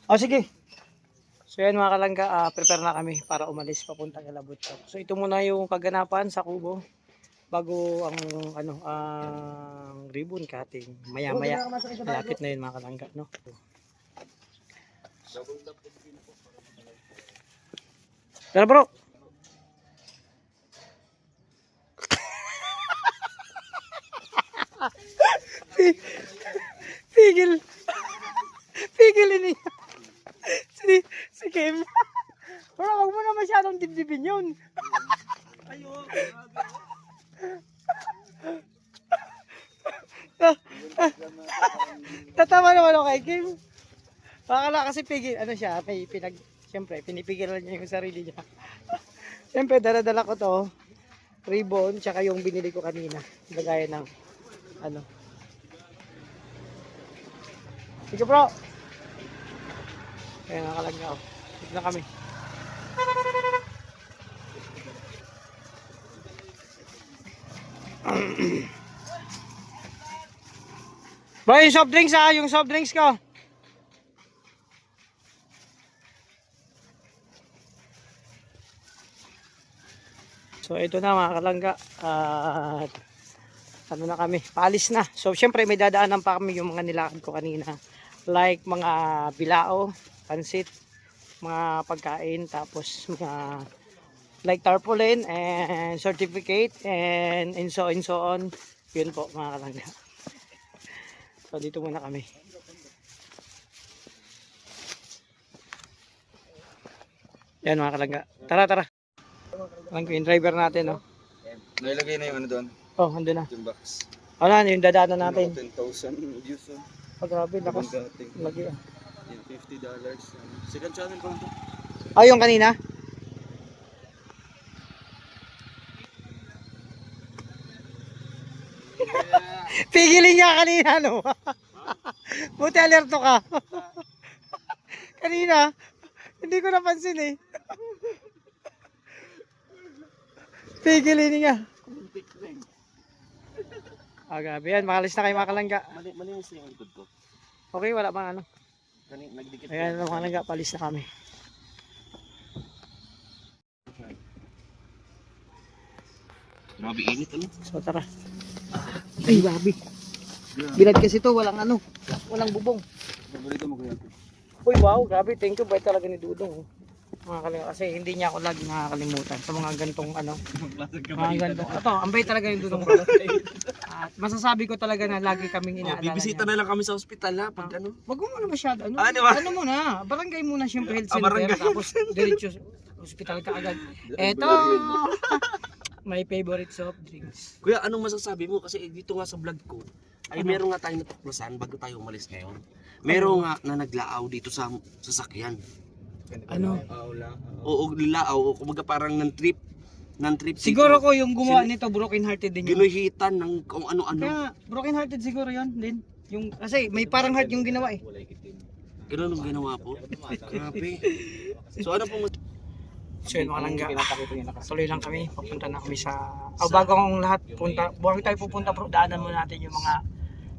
O sige. So yan mga kalangga, prepare na kami para umalis papunta kay Labut. So ito muna yung kaganapan sa Kubo bago ang ang ribbon cutting. Maya-maya malapit na yun mga kalangga, no? Tara bro. Pigil. Pigil ini. Si Kim. Pero wag mo na masyadong dibdibin yun. Tatawa naman ako kay Kim. Bakala kasi pigil, ano siya, may siyempre, pinipigilan niya yung sarili niya. Siyempre, dala-dala ko to, ribbon, tsaka yung binili ko kanina. Lagaya ng, ano. Sige bro. Kaya nakalagay ako. Dito na kami. Bro, yung soft drinks yung soft drinks ko. So ito na mga kalangga, at ano na kami, paalis na. So syempre may dadaanan pa kami yung mga nilakad ko kanina. Like mga bilao, pansit, mga pagkain, tapos mga like tarpaulin and certificate and so on. Yun po mga kalangga. So dito muna kami. Yan mga kalangga. Tara. Ang yung driver natin, no? Nailagay na yung ano doon? Oh, andun na. Yung box. Wala na yung dadaanan natin. 10,000 views. Oh, grabe, lakas. Lagi Yung $50. Second channel ko ito. yung kanina? Pigilin niya kanina, no? Buti alerto ka. Kanina, hindi ko napansin eh. Pigilin niya. Grabe yan, makalis na kayo mga kalangga. Malinis yung likod ko. Okay, wala bang ano? Nagdikit. Ayan mga kalangga, palis na kami. Grabe init ano? So tara. Ay, grabe. Bilad kasi to, walang ano, walang bubong. Paborito mo kuya. Uy, wow, grabe. Thank you, bait talaga ni Dudong. Mga kalangga, kasi hindi niya ako lagi nakakalimutan sa mga gantong ano. Mga gantong. Ito, ang bait talaga ni Dudong. At masasabi ko talaga na lagi kaming inaalala niya. Bibisita na lang kami sa ospital ha pag ano. Wag mo muna masyado. Ano, Di ba? ano muna, barangay muna siyempre health center. Barangay. Tapos diretso hospital ka agad. Eto, may favorite soft drinks. Kuya, anong masasabi mo? Kasi dito nga sa vlog ko, ay meron nga tayong natuklasan bago tayo umalis ngayon. Meron nga na naglaaw dito sa sasakyan. Ano? Oo, lilaaw. O kumbaga parang ng-trip Siguro dito. ko yung gumawa nito broken hearted din yun. Ginuhitan ng kung ano-ano. Kaya broken hearted siguro yun din. Yung kasi may parang heart yung ginawa eh. Ganun ang ginawa po. Grabe. So ano pong So yun mga langga, tuloy lang kami, papunta na kami sa bago ang lahat punta, bago tayo pupunta bro, daanan muna natin yung mga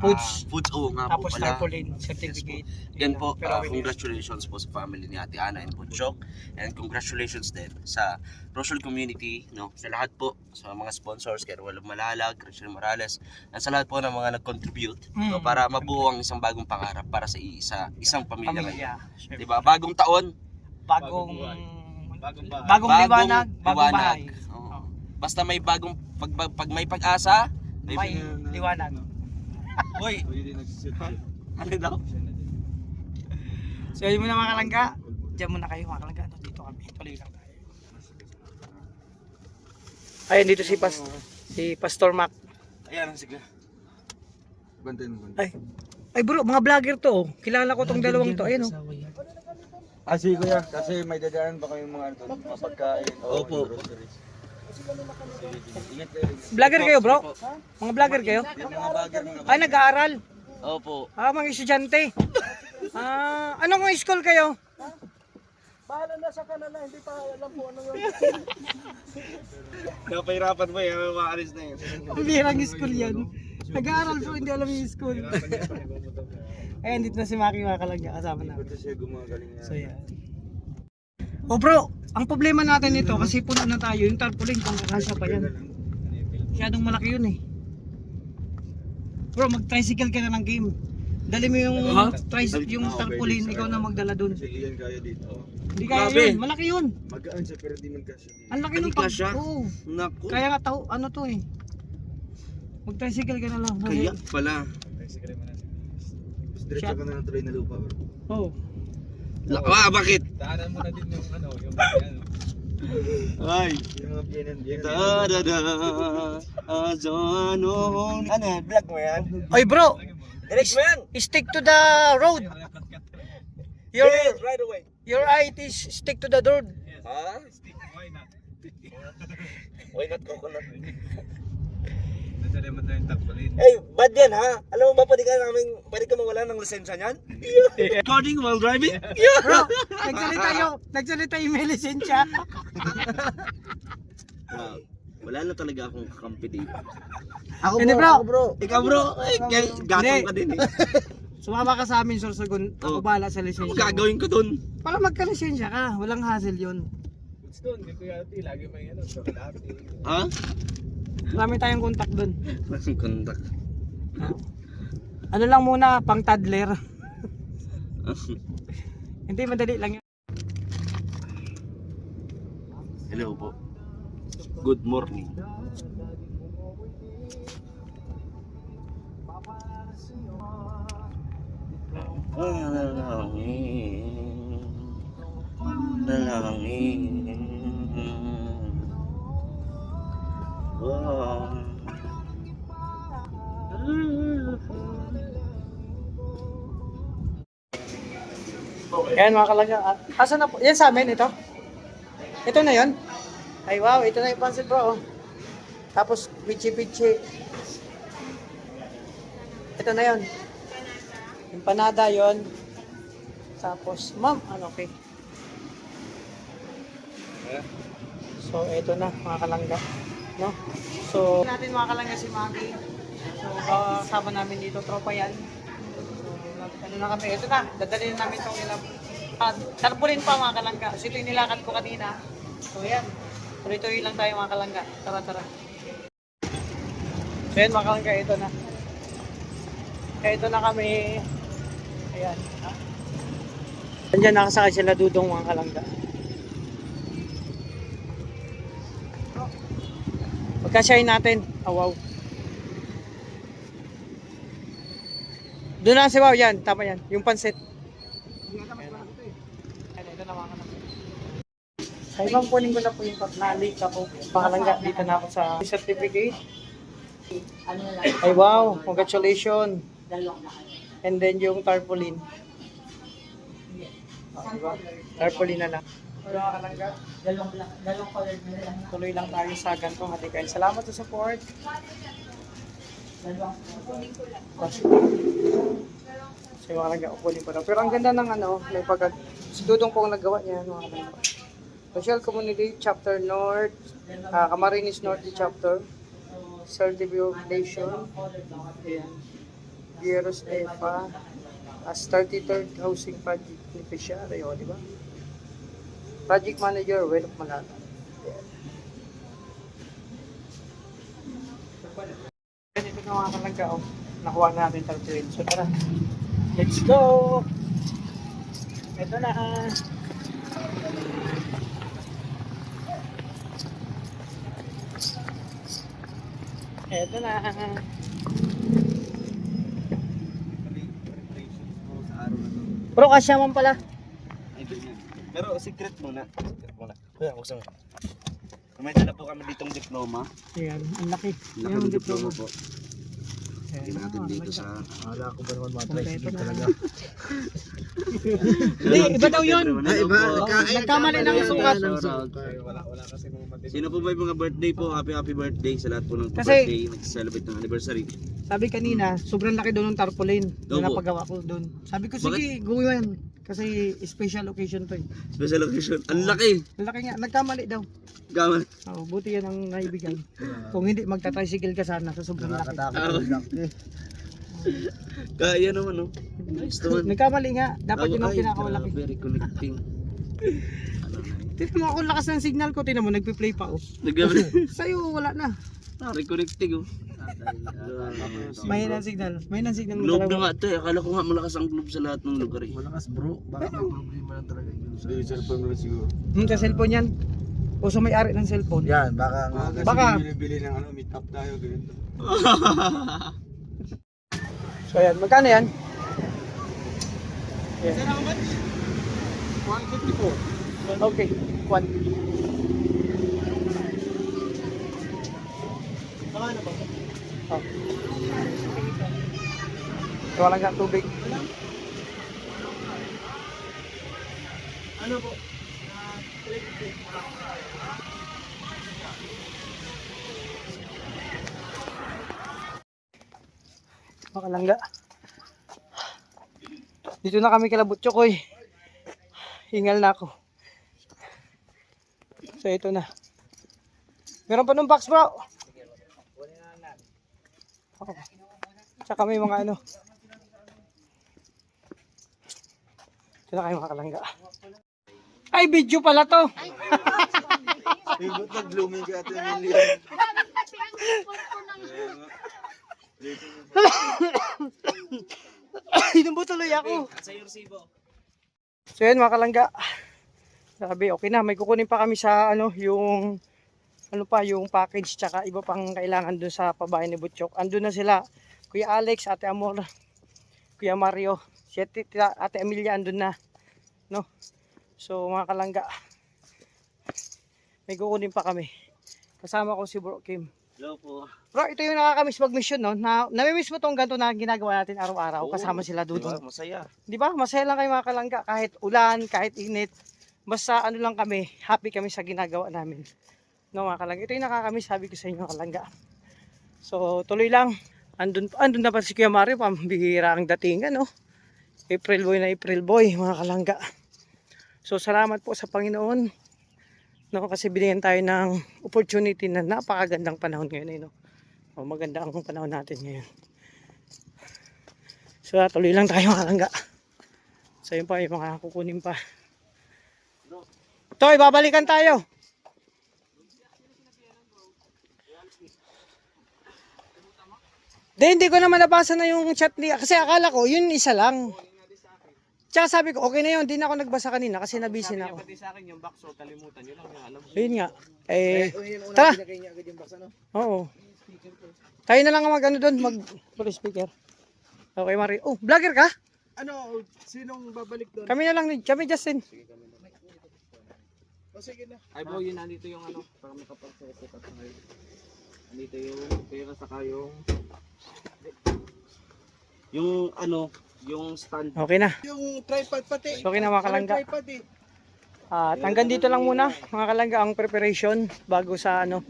foods, foods nga po tapos pala. tarpaulin, certificate. Yan po, Pero congratulations po sa family ni Ate Ana and Butchok, and congratulations din sa Rochelle community, no, sa lahat po, sa mga sponsors, kay Ruel Malalag, Christian Morales, at sa lahat po ng mga nag-contribute no, para mabuo ang isang bagong pangarap para sa isang pamilya ngayon. Diba? Bagong taon, Bagong liwanag, bagong bahay. Oo. Basta may bagong pag may pag-asa, May liwanag. Hoy. Ano daw? So yun muna mga kalangga, diyan muna kayo mga kalangga, dito kami, tuloy lang tayo. Ayun dito si Pastor Mac. Ayan, sige. Ay bro, mga vlogger to. Kilala ko tong dalawang to. Ayun oh. Sige kuya, kasi may dadaan ba kayong mga ano, mga pagkain o Opo. groceries? Vlogger kayo bro? Mga vlogger kayo? Yung mga bagay, mga Ay nag-aaral. Opo. Mga estudyante. Anong school kayo? bahala na sa kanila, hindi pa alam po ano yung Napahirapan mo yan, makaalis na yun. Ang birang school yan. Nag-aaral bro, hindi alam yung school. Eh, dito na si Maki mga kalangga kasama namin. Ito siya gumagaling niya. So yan. Oh bro, ang problema natin nito kasi puno na tayo, yung tarpaulin kung kakasya pa yan. Masyadong malaki yun eh. Bro, mag-tricycle ka na ng game. Dali mo yung yung tarpaulin, ikaw na magdala dun. Kasi yan kaya dito. Hindi kaya Grabe. yun, malaki yun. Magaan siya pero di man kasya dito. Ang laki Hindi ng pag... kasya? Oo. Naku. Kaya nga tao, ano to eh. Mag-tricycle ka na lang. Kaya pala. Mas diretso ka na ng tuloy na lupa bro. Oo. Bakit? Daanan mo na din yung ano, yung yan. Ay. Yung mga pianan. Azanon. Ano, vlog mo yan? Oy bro, Direct mo yan. stick to the road. Your Right away. your height is stick to the road. Ha? Why not? Why not coconut? Nasa naman na yung tarpaulin. Eh, bad yan ha? Alam mo ba, pwede ka mawala ng lisensya niyan? Recording while driving? Bro, nagsalita yung may lisensya. Wala na talaga akong kakampi dito. Hindi bro, Ikaw bro, gatong ka din eh. sumama ka sa amin Sorsogon, ako Oh. bahala sa Ano lisensya. gagawin ko dun? Para magka-lisensya ka, walang hassle yun. Goods doon, yung Kuya Ati, lagi may ano, chocolate. Ha? Marami tayong contact dun. Walang kontak. Ano lang muna, pang toddler. Hindi, madali lang yun. Hello po. Good morning. Dalangin. Yan mga kalangga. Asa na po? Yan sa amin, ito. Ito na yon. Ay wow, ito na yung pancit bro. Oh. Tapos pichi-pichi. Ito na yon. Empanada yon. Tapos, ma'am, ano okay. So, ito na mga kalangga. No? So, natin mga kalangga si Maggie. So, kasama namin dito, tropa yan. So, ano na kami, ito na, dadalhin na namin itong ilang tarpaulin pa mga kalangga. So, ito yung nilakad ko kanina. So, yan. Tuloy-tuloy lang tayo mga kalangga. Tara, tara. So, yan mga kalangga, ito na. Ito na kami. Ayan. Ha? Nandiyan nakasakay sila dudong mga kalangga. Pagkasyahin natin. Oh, wow. Doon na si Wow, yan. Tama yan. Yung pansit. Ayan, ito na mga kalangga. Ay, ma'am, kunin ko na po yung nalik ako. Mga kalangga, dito na ako sa certificate. Ay, wow. Congratulations. And then yung tarpaulin. Oh, diba? Tarpaulin na lang. Mga kalangga. Tuloy lang tayo sa gantong hatikan. Salamat sa support. So yung mga upunin pa daw. Pero ang ganda ng ano, may pagka si Dudong pong nagawa niya. Mga kalangga. Social Community Chapter North, Camarines North Chapter, Certification, Vieros EFA, as 33rd Housing Project Beneficiary, o di ba? Project Manager, Well of Malala. Ito na mga kalangga, oh. Nakuha natin tarpaulin. So tara, let's go! Ito na. Ito na. Bro, kasya man pala. Pero secret muna. Kuya, buksan mo. May dala po kami ditong diploma. Ayan, ang laki. Laki ng diploma po. Hindi natin dito sa... Akala ko ba naman matricycle talaga. Hindi, iba daw yun. Ay, iba. Nagkamali ng sukat. Wala kasi mga matindi. Sino po ba yung mga birthday po? Happy birthday sa lahat po ng Kasi- birthday. Nag-celebrate ng anniversary. Sabi kanina, sobrang laki doon ng tarpaulin Daw na po. napagawa ko doon. Sabi ko, sige, gawin. Kasi special occasion to eh. Special occasion. Ang laki! Ang laki nga, nagkamali daw. Gaman. Oh, buti yan ang naibigay. Kung hindi, magta-tricycle ka sana sa sobrang laki. Nakakatakot ang laki. Kaya naman, no? Nice naman. Nagkamali nga. Dapat yun ang pinakamalaki. Very connecting. Tignan mo ako lakas ng signal ko. Tignan mo, nagpi-play pa oh. Sa'yo, wala na. Reconnecting, oh. Mahina ang signal. Mahina ang signal mo Globe na talaga. nga ito, eh. Akala ko nga malakas ang globe sa lahat ng lugar, eh. Malakas bro, baka may problema lang talaga yun. Sa cellphone mo lang siguro. Sa cellphone yan. O sa may-ari ng cellphone. Yan, baka nga kasi Baka. binibili ng ano, meet up tayo, ganito. So ayan, magkano yan? Saan ako ba? 154. Okay, 1. Saka ano ba? Oh. So, walang nga tubig. Ano po? Makalangga. Dito na kami kila Butchokoy. Hingal na ako. So ito na. Meron pa nung box bro. Oh. Tsaka may mga ano. Ito na kayo mga kalangga. Ay, video pala to. Ibot na blooming ka ito, Million. Inom mo tuloy ako. So yun mga kalangga. Sabi okay na, may kukunin pa kami sa ano, yung yung package tsaka iba pang kailangan dun sa pabahay ni Butchok. Andun na sila. Kuya Alex, Ate Amor, Kuya Mario, si Ate Amelia andun na. No? So mga kalangga. May kukunin pa kami. Kasama ko si Bro Kim. Hello po. Bro, ito yung nakakamiss mag-mission, no? Namimiss mo tong ganito na ginagawa natin araw-araw. Kasama sila doon. Diba? Masaya. Di ba? Masaya lang kayo mga kalangga. Kahit ulan, kahit init. Basta ano lang kami, happy kami sa ginagawa namin. No mga kalangga. Ito yung nakakamiss, sabi ko sa inyo kalangga. So tuloy lang. Andun na pa si Kuya Mario, pambihira ang datingan, no? April boy mga kalangga. So salamat po sa Panginoon. No, kasi binigyan tayo ng opportunity na napakagandang panahon ngayon, eh, no? O, maganda ang panahon natin ngayon. So tuloy lang tayo mga kalangga. So yun pa, yung mga kukunin pa. Toy, babalikan tayo. Hindi ko naman nabasa na yung chat niya. Kasi akala ko, yun isa lang. Tsaka sabi ko, okay na yun. Hindi na ako nagbasa kanina kasi nabisi na ako. Pati sa akin yung box, so kalimutan nyo lang yung alam. Ayun nga. Tara. Oo. Tayo na lang mag ano doon, mag full speaker. Okay, Mari. Oh, vlogger ka? Ano, sinong babalik doon? Kami na lang, kami Justin. O sige na. Ay bro, yun nandito yung ano, para makapag-set up tayo. Nandito yung pera saka Yung ano, yung stand. Okay na. yung tripod pati. So, okay na mga kalangga. Tripod eh. At hanggang dito lang muna mga kalangga ang preparation bago sa ano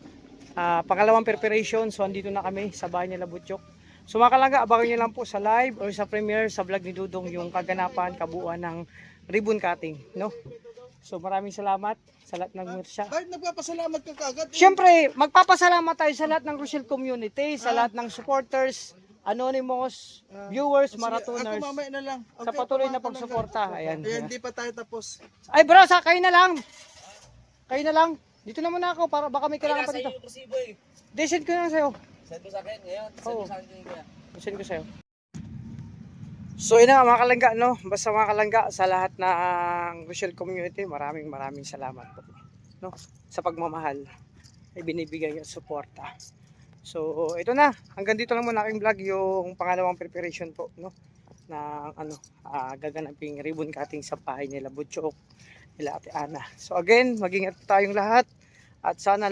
pangalawang preparation. So andito na kami sa bahay nila Butchok. So mga kalangga, abangan nyo lang po sa live or sa premiere sa vlog ni Dudong yung kaganapan, kabuuan ng ribbon cutting, no? So maraming salamat sa lahat ng mursya. Kahit nagpapasalamat ka kaagad. Siyempre, magpapasalamat tayo sa lahat ng Rochelle community, sa lahat ng supporters, anonymous, viewers, marathoners. Ako mamaya na lang. Sa patuloy na pagsuporta. Ayan. Ayan, di pa tayo tapos. Ay bro, kayo na lang. Kayo na lang. Dito na muna ako para baka may kailangan pa dito. Send ko na sa'yo. Send mo sa akin ngayon. Send mo sa akin ngayon. Send ko sa'yo. So yun na mga kalangga, no? Basta mga kalangga sa lahat ng Rochelle community, maraming salamat po, no? Sa pagmamahal ay binibigay at suporta. So ito na, hanggang dito lang muna aking vlog, yung pangalawang preparation po, no? Na gaganaping ribbon cutting sa bahay nila Butchok, nila Ate Ana. So again, mag-ingat po tayong lahat at sana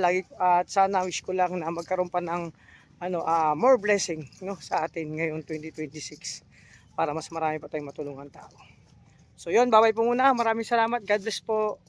wish ko lang na magkaroon pa ng more blessing, no, sa atin ngayong 2026 para mas marami pa tayong matulungan tao. So yun, bye-bye po muna. Maraming salamat. God bless po.